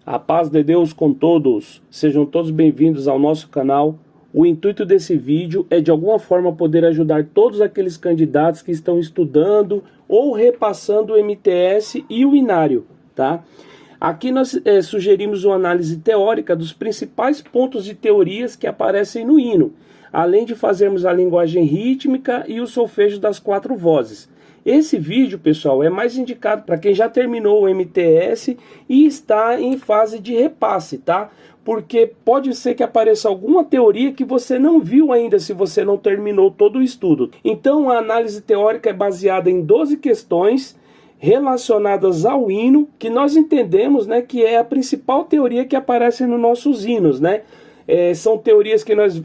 A paz de Deus com todos, sejam todos bem-vindos ao nosso canal. O intuito desse vídeo é de alguma forma poder ajudar todos aqueles candidatos que estão estudando ou repassando o MTS e o Inário, tá? Aqui nós sugerimos uma análise teórica dos principais pontos de teorias que aparecem no hino, além de fazermos a linguagem rítmica e o solfejo das 4 vozes. Esse vídeo, pessoal, é mais indicado para quem já terminou o MTS e está em fase de repasse, tá? Porque pode ser que apareça alguma teoria que você não viu ainda se você não terminou todo o estudo. Então a análise teórica é baseada em 12 questões relacionadas ao hino, que nós entendemos, né, que é a principal teoria que aparece nos nossos hinos, né? São teorias que nós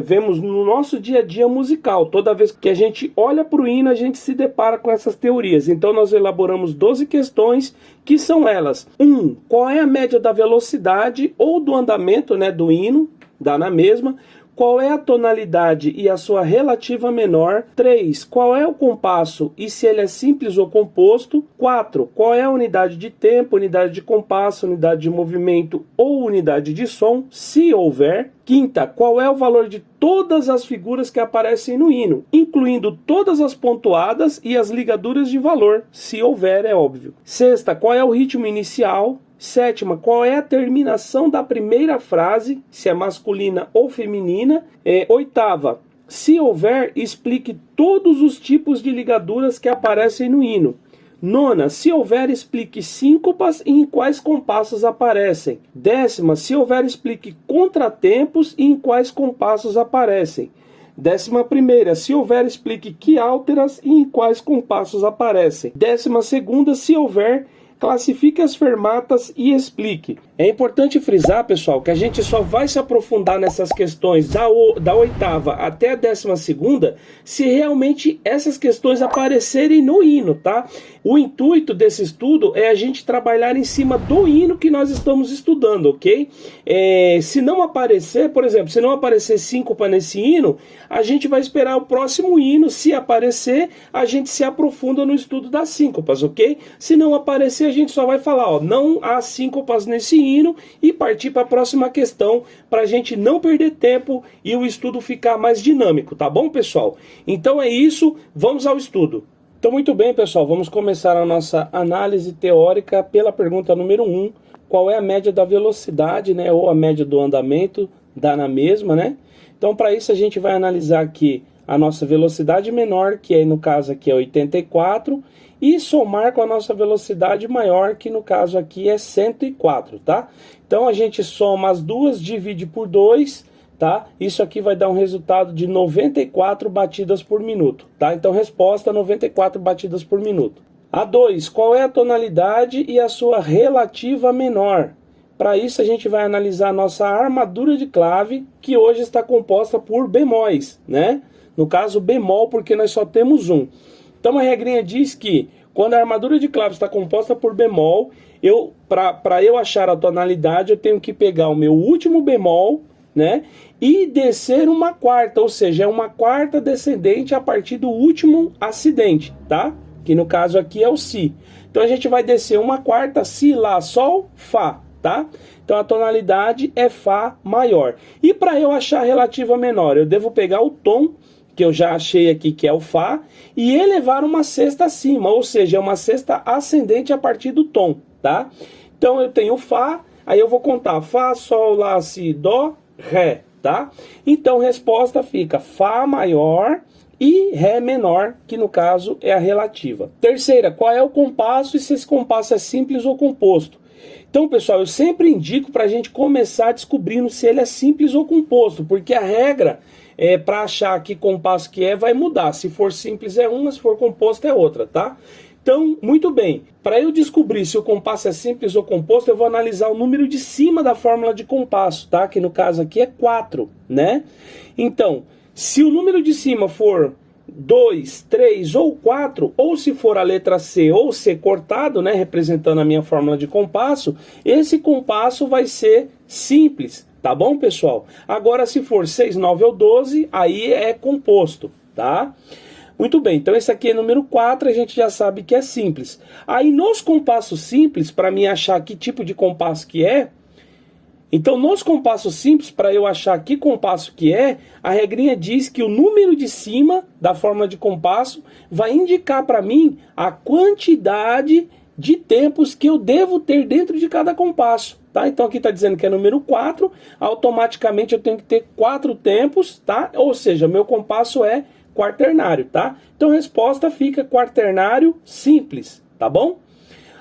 vemos no nosso dia a dia musical. Toda vez que a gente olha para o hino, a gente se depara com essas teorias. Então nós elaboramos 12 questões, que são elas. 1. Qual é a média da velocidade ou do andamento, né, do hino? Dá na mesma. Qual é a tonalidade e a sua relativa menor? 3. Qual é o compasso e se ele é simples ou composto? 4. Qual é a unidade de tempo, unidade de compasso, unidade de movimento ou unidade de som, se houver? 5. Qual é o valor de todas as figuras que aparecem no hino, incluindo todas as pontuadas e as ligaduras de valor, se houver, é óbvio. 6. Qual é o ritmo inicial? 7. Qual é a terminação da primeira frase, se é masculina ou feminina? 8. Se houver, explique todos os tipos de ligaduras que aparecem no hino. 9. Se houver, explique síncopas e em quais compassos aparecem. 10. Se houver, explique contratempos e em quais compassos aparecem. 11. Se houver, explique quiálteras e em quais compassos aparecem. 12. Se houver, classifique as fermatas e explique. É importante frisar, pessoal, que a gente só vai se aprofundar nessas questões da 8ª até a 12ª se realmente essas questões aparecerem no hino, tá? O intuito desse estudo é a gente trabalhar em cima do hino que nós estamos estudando, ok? Se não aparecer, por exemplo, se não aparecer síncopa nesse hino, a gente vai esperar o próximo hino. Se aparecer, a gente se aprofunda no estudo das síncopas, ok? Se não aparecer, a gente só vai falar, ó, não há síncopas nesse hino e partir para a próxima questão para a gente não perder tempo e o estudo ficar mais dinâmico, tá bom, pessoal? Então é isso, vamos ao estudo. Então muito bem, pessoal, vamos começar a nossa análise teórica pela pergunta número 1. Qual é a média da velocidade, né, ou a média do andamento? Dá na mesma, né? Então para isso a gente vai analisar aqui a nossa velocidade menor, que é, no caso aqui é 84, e somar com a nossa velocidade maior, que no caso aqui é 104, tá? Então a gente soma as duas, divide por 2, tá? Isso aqui vai dar um resultado de 94 batidas por minuto, tá? Então resposta 94 batidas por minuto. A 2, qual é a tonalidade e a sua relativa menor? Para isso a gente vai analisar a nossa armadura de clave, que hoje está composta por bemóis, né? No caso bemol, porque nós só temos um. Então a regrinha diz que quando a armadura de clave está composta por bemol, para eu achar a tonalidade, eu tenho que pegar o meu último bemol, né, e descer uma quarta, ou seja, é uma quarta descendente a partir do último acidente, tá? Que no caso aqui é o Si. Então a gente vai descer uma quarta, Si, Lá, Sol, Fá, tá? Então a tonalidade é Fá maior. E para eu achar a relativa menor, eu devo pegar o tom que eu já achei aqui, que é o Fá, e elevar uma sexta acima, ou seja, é uma sexta ascendente a partir do tom, tá? Então eu tenho Fá, aí eu vou contar Fá, Sol, Lá, Si, Dó, Ré, tá? Então resposta fica Fá maior e Ré menor, que no caso é a relativa. Terceira, qual é o compasso e se esse compasso é simples ou composto? Então, pessoal, eu sempre indico para a gente começar descobrindo se ele é simples ou composto, porque a regra para achar que compasso que é vai mudar. Se for simples é uma, se for composto é outra, tá? Então, muito bem. Para eu descobrir se o compasso é simples ou composto, eu vou analisar o número de cima da fórmula de compasso, tá? Que no caso aqui é 4, né? Então, se o número de cima for 2, 3 ou 4, ou se for a letra C ou C cortado, né, representando a minha fórmula de compasso, esse compasso vai ser simples, tá bom, pessoal? Agora, se for 6, 9 ou 12, aí é composto, tá? Muito bem, então esse aqui é número 4, a gente já sabe que é simples. Aí nos compassos simples, para mim achar que tipo de compasso que é, então nos compassos simples, para eu achar que compasso que é, a regrinha diz que o número de cima da fórmula de compasso vai indicar para mim a quantidade de tempos que eu devo ter dentro de cada compasso. Tá? Então aqui está dizendo que é número 4, automaticamente eu tenho que ter 4 tempos, tá? Ou seja, meu compasso é quaternário, tá? Então a resposta fica quaternário simples, tá bom?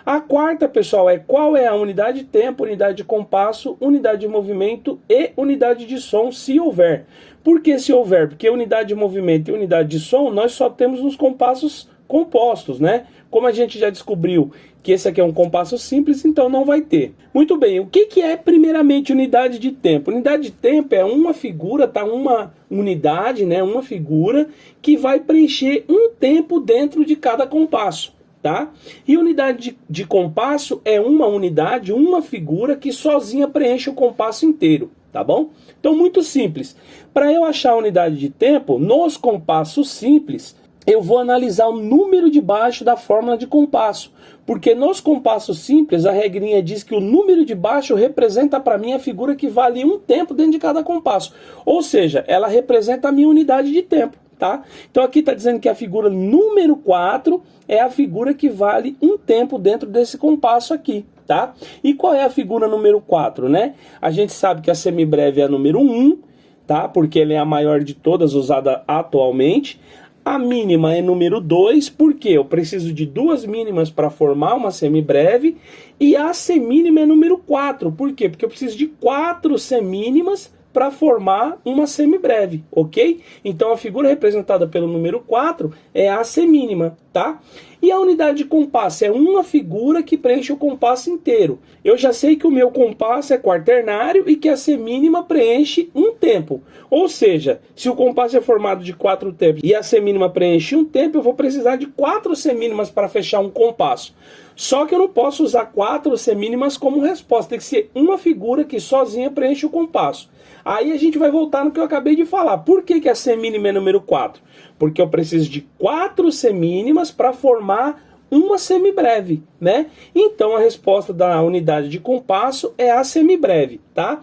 A quarta, pessoal, é qual é a unidade de tempo, unidade de compasso, unidade de movimento e unidade de som, se houver. Por que se houver? Porque unidade de movimento e unidade de som nós só temos nos compassos compostos, né? Como a gente já descobriu que esse aqui é um compasso simples, então não vai ter. Muito bem, o que é primeiramente unidade de tempo? Unidade de tempo é uma figura, tá? Uma unidade, né? Uma figura que vai preencher um tempo dentro de cada compasso. Tá? E unidade de compasso é uma unidade, uma figura que sozinha preenche o compasso inteiro, tá bom? Então, muito simples. Para eu achar a unidade de tempo, nos compassos simples, eu vou analisar o número de baixo da fórmula de compasso. Porque nos compassos simples, a regrinha diz que o número de baixo representa para mim a figura que vale um tempo dentro de cada compasso. Ou seja, ela representa a minha unidade de tempo. Tá? Então aqui está dizendo que a figura número 4 é a figura que vale um tempo dentro desse compasso aqui, tá? E qual é a figura número 4, né? A gente sabe que a semibreve é a número 1, tá? Porque ela é a maior de todas usada atualmente. A mínima é número 2, porque eu preciso de 2 mínimas para formar uma semibreve. E a semínima é número 4, por quê? Porque eu preciso de 4 semínimas para formar uma semibreve, ok? Então a figura representada pelo número 4 é a semínima, tá? E a unidade de compasso é uma figura que preenche o compasso inteiro. Eu já sei que o meu compasso é quaternário e que a semínima preenche um tempo. Ou seja, se o compasso é formado de 4 tempos e a semínima preenche um tempo, eu vou precisar de 4 semínimas para fechar um compasso. Só que eu não posso usar 4 semínimas como resposta, tem que ser uma figura que sozinha preenche o compasso. Aí a gente vai voltar no que eu acabei de falar. Por que a semínima é número 4? Porque eu preciso de 4 semínimas para formar uma semibreve, né? Então a resposta da unidade de compasso é a semibreve, tá?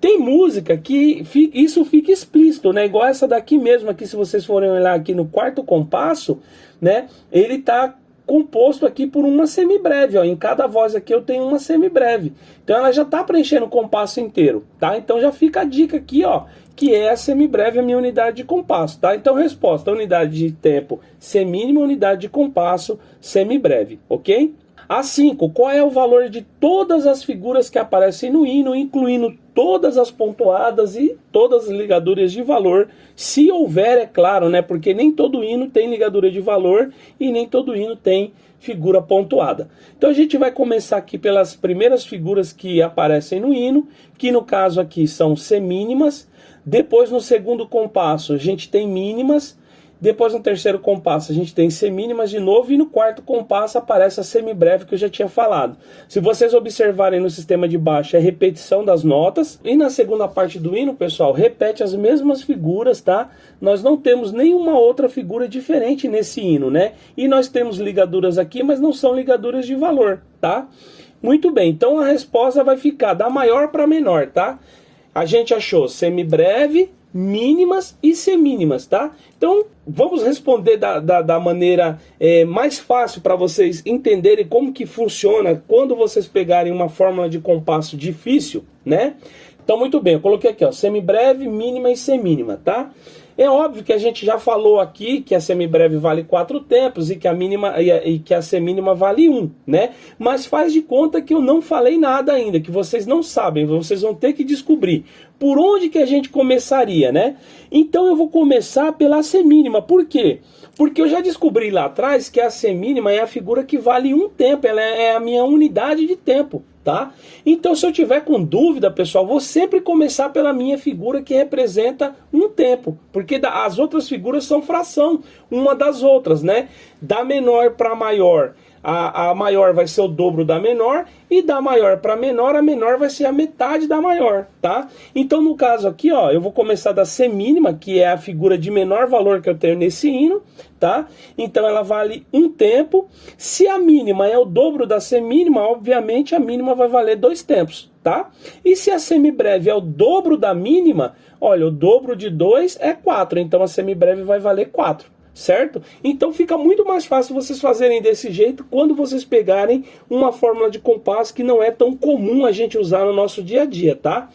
Tem música que isso fica explícito, né? Igual essa daqui mesmo, aqui, se vocês forem olhar aqui no quarto compasso, né? Ele tá composto aqui por uma semibreve, ó. Em cada voz aqui eu tenho uma semibreve. Então ela já está preenchendo o compasso inteiro, tá? Então já fica a dica aqui, ó, que é a semibreve a minha unidade de compasso, tá? Então resposta, unidade de tempo semínima, unidade de compasso semibreve, ok? A 5, qual é o valor de todas as figuras que aparecem no hino, incluindo todas as pontuadas e todas as ligaduras de valor, se houver, é claro, né? Porque nem todo hino tem ligadura de valor e nem todo hino tem figura pontuada. Então a gente vai começar aqui pelas primeiras figuras que aparecem no hino, que no caso aqui são semínimas. Depois no segundo compasso a gente tem mínimas. Depois no terceiro compasso a gente tem semínimas de novo e no quarto compasso aparece a semibreve que eu já tinha falado. Se vocês observarem no sistema de baixo é repetição das notas e na segunda parte do hino, pessoal, repete as mesmas figuras, tá? Nós não temos nenhuma outra figura diferente nesse hino, né? E nós temos ligaduras aqui, mas não são ligaduras de valor, tá? Muito bem, então a resposta vai ficar da maior para menor, tá? A gente achou semibreve, mínimas e semínimas, tá? Então, vamos responder da maneira mais fácil para vocês entenderem como que funciona quando vocês pegarem uma fórmula de compasso difícil, né? Então, muito bem, eu coloquei aqui, ó, semibreve, mínima e semínima, tá? É óbvio que a gente já falou aqui que a semibreve vale 4 tempos e que a mínima e que a semínima vale 1, né? Mas faz de conta que eu não falei nada ainda, que vocês não sabem, vocês vão ter que descobrir por onde que a gente começaria, né? Então eu vou começar pela semínima. Por quê? Porque eu já descobri lá atrás que a semínima é a figura que vale 1 tempo, ela é a minha unidade de tempo. Tá? Então, se eu tiver com dúvida, pessoal, vou sempre começar pela minha figura que representa 1 tempo, porque as outras figuras são fração uma das outras, né? Da menor para maior, a maior vai ser o dobro da menor, e da maior para menor, a menor vai ser a metade da maior, tá? Então no caso aqui, ó, eu vou começar da semínima, que é a figura de menor valor que eu tenho nesse hino, tá? Então ela vale um tempo. Se a mínima é o dobro da semínima, obviamente a mínima vai valer 2 tempos, tá? E se a semibreve é o dobro da mínima, olha, o dobro de 2 é 4, então a semibreve vai valer 4. Certo? Então fica muito mais fácil vocês fazerem desse jeito quando vocês pegarem uma fórmula de compasso que não é tão comum a gente usar no nosso dia a dia, tá?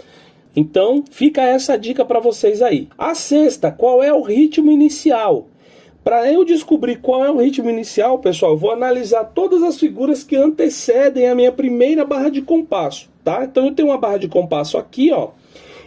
Então fica essa dica para vocês aí. A sexta, qual é o ritmo inicial? Para eu descobrir qual é o ritmo inicial, pessoal, eu vou analisar todas as figuras que antecedem a minha primeira barra de compasso, tá? Então eu tenho uma barra de compasso aqui, ó,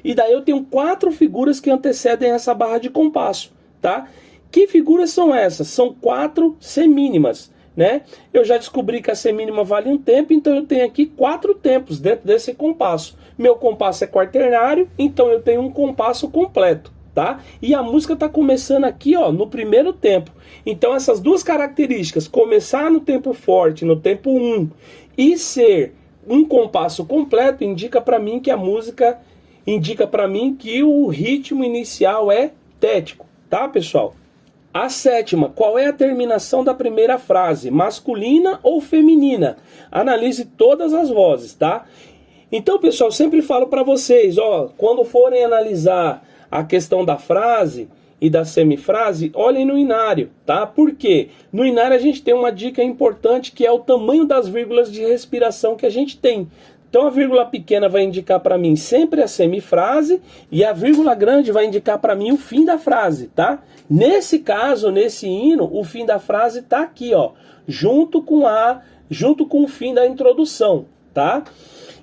e daí eu tenho 4 figuras que antecedem essa barra de compasso, tá? Que figuras são essas? São 4 semínimas, né? Eu já descobri que a semínima vale um tempo, então eu tenho aqui 4 tempos dentro desse compasso. Meu compasso é quaternário, então eu tenho um compasso completo, tá? E a música está começando aqui, ó, no primeiro tempo. Então essas duas características, começar no tempo forte, no tempo 1, e ser um compasso completo, indica para mim que a música, indica para mim que o ritmo inicial é tético, tá, pessoal? A sétima, qual é a terminação da primeira frase? Masculina ou feminina? Analise todas as vozes, tá? Então, pessoal, sempre falo para vocês, ó, quando forem analisar a questão da frase e da semifrase, olhem no inário, tá? Por quê? No inário a gente tem uma dica importante que é o tamanho das vírgulas de respiração que a gente tem. Então a vírgula pequena vai indicar para mim sempre a semifrase e a vírgula grande vai indicar para mim o fim da frase, tá? Nesse caso, nesse hino, o fim da frase tá aqui, ó, junto com o fim da introdução, tá?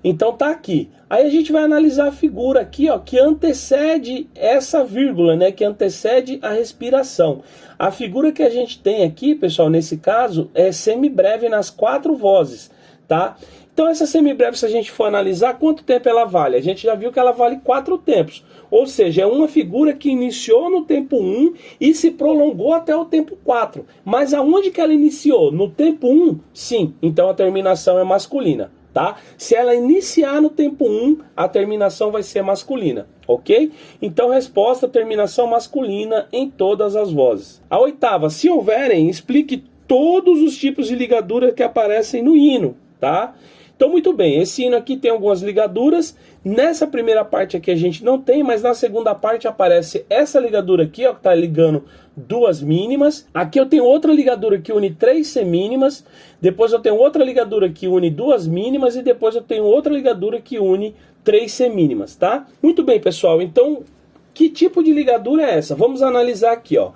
Então tá aqui. Aí a gente vai analisar a figura aqui, ó, que antecede essa vírgula, né, que antecede a respiração. A figura que a gente tem aqui, pessoal, nesse caso, é semibreve nas 4 vozes, tá? Então essa semibreve, se a gente for analisar, quanto tempo ela vale? A gente já viu que ela vale 4 tempos. Ou seja, é uma figura que iniciou no tempo 1 e se prolongou até o tempo 4. Mas aonde que ela iniciou? No tempo 1? Sim. Então a terminação é masculina, tá? Se ela iniciar no tempo 1, a terminação vai ser masculina, ok? Então resposta, terminação masculina em todas as vozes. A oitava, se houverem, explique todos os tipos de ligadura que aparecem no hino, tá? Então, muito bem, esse hino aqui tem algumas ligaduras. Nessa primeira parte aqui a gente não tem, mas na segunda parte aparece essa ligadura aqui, ó, que está ligando 2 mínimas. Aqui eu tenho outra ligadura que une 3 semínimas. Depois eu tenho outra ligadura que une 2 mínimas. E depois eu tenho outra ligadura que une 3 semínimas, tá? Muito bem, pessoal. Então, que tipo de ligadura é essa? Vamos analisar aqui, ó.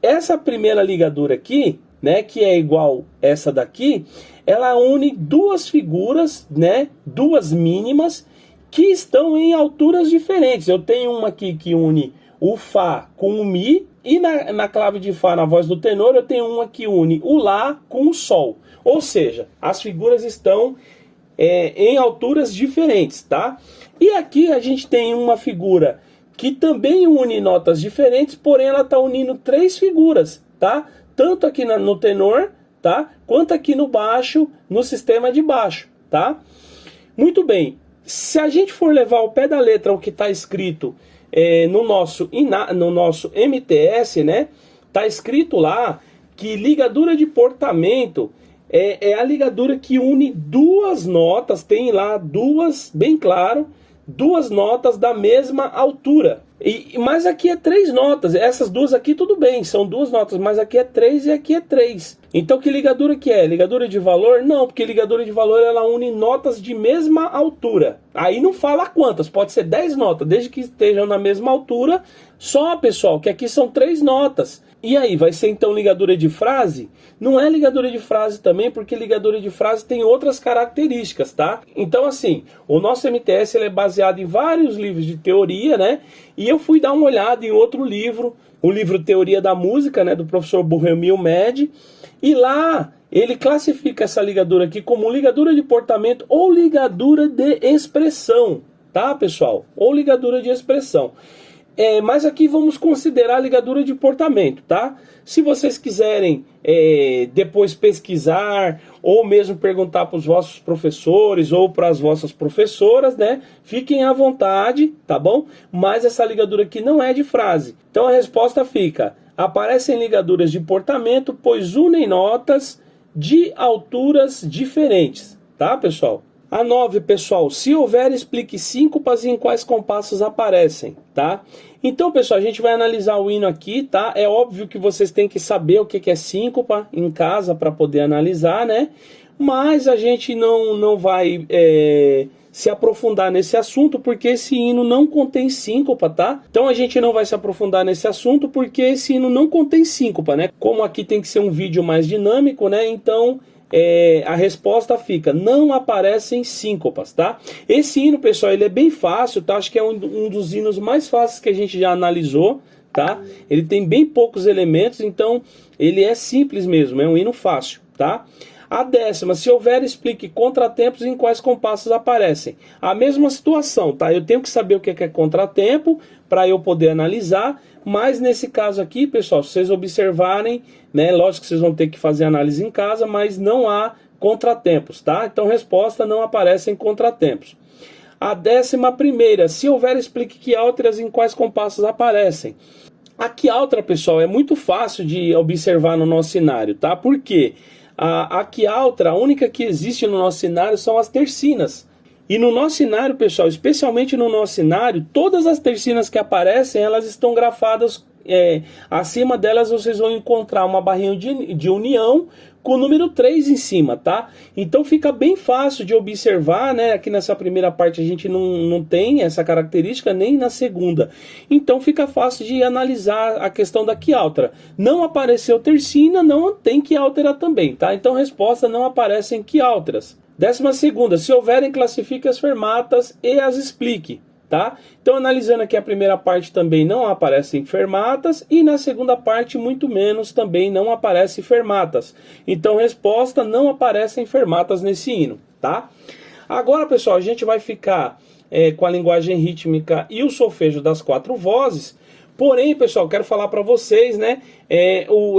Essa primeira ligadura aqui, né, que é igual essa daqui, ela une 2 figuras, né, 2 mínimas, que estão em alturas diferentes. Eu tenho uma aqui que une o Fá com o Mi, e na clave de Fá, na voz do tenor, eu tenho uma que une o Lá com o Sol. Ou seja, as figuras estão em alturas diferentes, tá? E aqui a gente tem uma figura que também une notas diferentes, porém ela está unindo 3 figuras, tá? Tanto aqui no tenor, tá? Quanto aqui no baixo, no sistema de baixo, tá? Muito bem. Se a gente for levar ao pé da letra o que está escrito no nosso MTS, né? Tá escrito lá que ligadura de portamento é a ligadura que une 2 notas, tem lá 2, bem claro, 2 notas da mesma altura. Mas aqui é 3 notas, essas 2 aqui tudo bem, são 2 notas, mas aqui é 3 e aqui é 3. Então que ligadura que é? Ligadura de valor? Não, porque ligadura de valor ela une notas de mesma altura. Aí não fala quantas, pode ser 10 notas, desde que estejam na mesma altura. Só, pessoal, que aqui são 3 notas. E aí, vai ser então ligadura de frase? Não é ligadura de frase também, porque ligadura de frase tem outras características, tá? Então assim, o nosso MTS ele é baseado em vários livros de teoria, né? E eu fui dar uma olhada em outro livro, o livro Teoria da Música, né, do professor Bohemil Med, e lá ele classifica essa ligadura aqui como ligadura de portamento ou ligadura de expressão, tá, pessoal? Ou ligadura de expressão. Mas aqui vamos considerar a ligadura de portamento, tá? Se vocês quiserem depois pesquisar ou mesmo perguntar para os vossos professores ou para as vossas professoras, né? Fiquem à vontade, tá bom? Mas essa ligadura aqui não é de frase. Então a resposta fica: aparecem ligaduras de portamento, pois unem notas de alturas diferentes, tá, pessoal? A 9, pessoal, se houver, explique síncopas e em quais compassos aparecem, tá? Então, pessoal, a gente vai analisar o hino aqui, tá? É óbvio que vocês têm que saber o que é síncopa em casa para poder analisar, né? Mas a gente não vai se aprofundar nesse assunto porque esse hino não contém síncopa, tá? Então a gente não vai se aprofundar nesse assunto porque esse hino não contém síncopa, né? Como aqui tem que ser um vídeo mais dinâmico, né? Então a resposta fica: não aparecem síncopas, tá? Esse hino, pessoal, ele é bem fácil, tá? Acho que é um dos hinos mais fáceis que a gente já analisou, tá? Ele tem bem poucos elementos, então ele é simples mesmo, é um hino fácil, tá? A 10ª, se houver, explique contratempos em quais compassos aparecem. A mesma situação, tá? Eu tenho que saber o que é contratempo para eu poder analisar, mas nesse caso aqui, pessoal, se vocês observarem, né, lógico que vocês vão ter que fazer análise em casa, mas não há contratempos, tá? Então, resposta: não aparecem contratempos. A 11ª, se houver, explique que álteras em quais compassos aparecem. A quialtra, pessoal, é muito fácil de observar no nosso cenário, tá? Por quê? A quialtra, a única que existe no nosso cenário são as tercinas. E no nosso cenário, pessoal, especialmente no nosso cenário, todas as tercinas que aparecem, elas estão grafadas, acima delas vocês vão encontrar uma barrinha de união com o número 3 em cima, tá? Então fica bem fácil de observar, né? Aqui nessa primeira parte a gente não tem essa característica, nem na segunda. Então fica fácil de analisar a questão da quialtra. Não apareceu tercina, não tem quialtera também, tá? Então resposta: não aparecem quialtras. 12ª, se houverem, classifique as fermatas e as explique, tá? Então, analisando aqui a primeira parte, também não aparecem fermatas, e na segunda parte, muito menos, também não aparecem fermatas. Então, resposta: não aparecem fermatas nesse hino, tá? Agora, pessoal, a gente vai ficar com a linguagem rítmica e o solfejo das 4 vozes. Porém, pessoal, quero falar para vocês, né?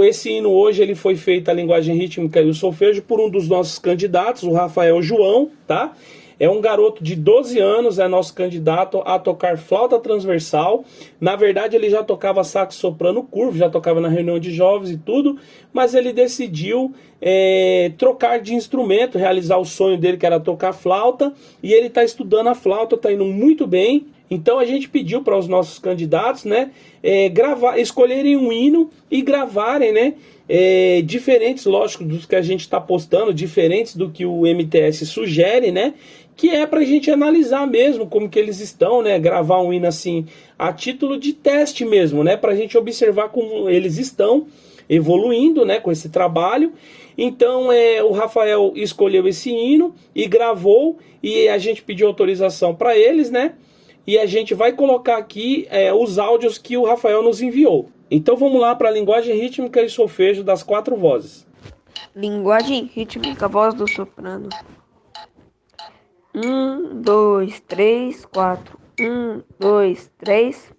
Esse hino hoje ele foi feito a linguagem rítmica e o solfejo por um dos nossos candidatos, o Rafael João, tá? É um garoto de 12 anos, é nosso candidato a tocar flauta transversal. Na verdade, ele já tocava sax soprano curvo, já tocava na reunião de jovens e tudo, mas ele decidiu trocar de instrumento, realizar o sonho dele, que era tocar flauta, e ele está estudando a flauta, está indo muito bem. Então a gente pediu para os nossos candidatos, né, escolherem um hino e gravarem, né, diferentes, lógico, dos que a gente está postando, diferentes do que o MTS sugere, né, que é para a gente analisar mesmo como que eles estão, né, gravar um hino assim a título de teste mesmo, né, para a gente observar como eles estão evoluindo, né, com esse trabalho. Então o Rafael escolheu esse hino e gravou, e a gente pediu autorização para eles, né? E a gente vai colocar aqui os áudios que o Rafael nos enviou. Então vamos lá para a linguagem rítmica e solfejo das 4 vozes. Linguagem rítmica, voz do soprano. 1, 2, 3, 4. 1, 2, 3.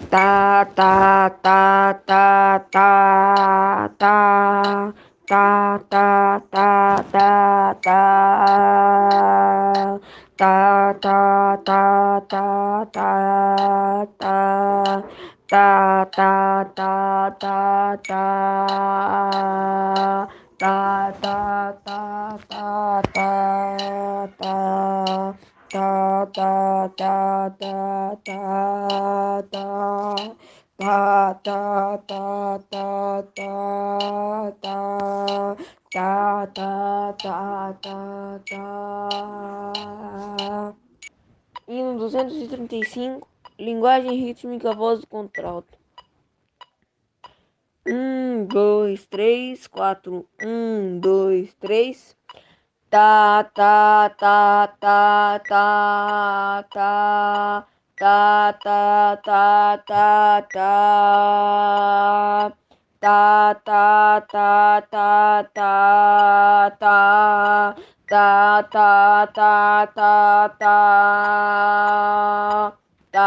Tá, tá, tá, tá, tá, tá. Tá, tá, tá, tá, tá. Tá, tá, tá, tá, tá, tá. Tá, tá, tá, tá, tá. Tá, tá, tá, tá, tá, tá. Tá, tá, tá, tá, tá, tá. Tá, tá, tá, tá, tá, tá. Tá, tá, tá, tá, tá. Hino 235, linguagem rítmica, voz do contralto. 1, 2, 3, 4. 1, 2, 3. Tá, tá, tá, tá, tá, tá. Tá, tá, tá, tá, tá. Tá, tá, tá, tá, tá, tá. Tá, tá, tá, tá, tá. Tá,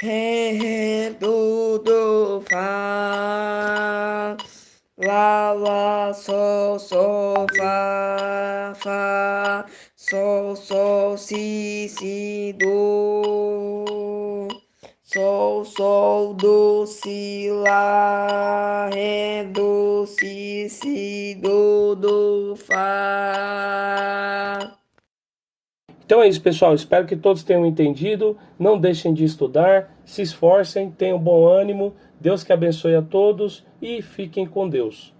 ré, do, fá, lá, sol, fá, sol, si, do, sol, do, si, lá, ré, do, si, do, fá. Então é isso, pessoal. Espero que todos tenham entendido. Não deixem de estudar, se esforcem, tenham bom ânimo. Deus que abençoe a todos e fiquem com Deus.